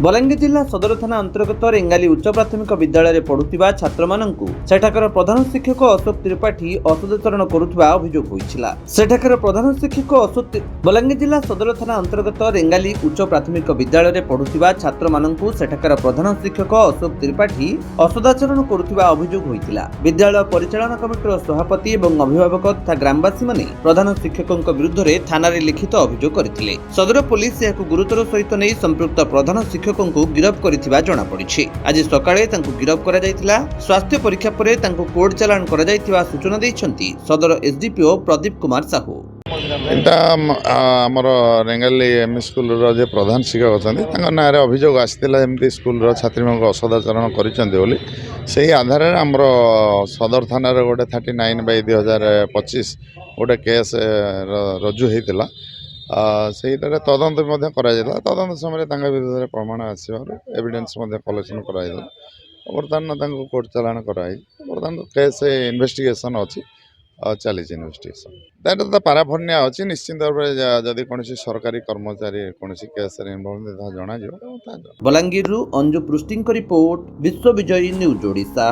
बलांगीर जिला सदर थाना अंतर्गत रेंगाली उच्च प्राथमिक विद्यालय में पढ़ुवा छात्र मानू सेठाकर प्रधान शिक्षक अशोक त्रिपाठी असदाचरण करुवा अभियोग होइछिला। सेठाकर प्रधान शिक्षक अशोक बलांगीर जिला सदर थाना अंतर्गत रेंगाली उच्च प्राथमिक विद्यालय में पढ़ुवा छात्र मानू सेठाकर प्रधान शिक्षक अशोक त्रिपाठी असदाचरण करुवा अभियोग होइछिला। विद्यालय परिचालना कमिटीर सभापति और अभिभावक तथा ग्रामवासी माने प्रधान शिक्षकों विरुद्ध में थाना लिखित अभियोग करथिले। सदर पुलिस यह गुरुतर सहित नहीं संपृक्त प्रधान शिक्षक को गिरफ करिथिबा जणा पड़िछि। आज सकाळे तांको गिरफ करा जायतिला। स्वास्थ्य परीक्षा परे तांको कोर्ट चालान करा जायतिबा सूचना दैछन्ति सदर एसडीपीओ प्रदीप कुमार साहू। एटा आमर रेंगाली एम स्कूल जे प्रधान शिक्षक अच्छा ना अभियोग आसाला एमती स्कूल छात्री मान असदाचरण कर आधार आमर सदर थाना गोटे 39/2025 गोटे केस रजु होता से तदंत तदंत समय विरुद्ध प्रमाण आसवर एविडेंस कलेक्शन कर बर्तमान कोर्ट चालान कराई बर्तमान केस इन्वेस्टिगेशन अच्छी चली इन्वेस्टिगेशन दैट तो पाराफर्निया अच्छी निश्चित भाव में जदि कौन सरकारी कर्मचारी कौन केस इनवल्व जन बलांगीर अंजु पृष्टि रिपोर्ट विश्व विजयी न्यूज ओडिशा।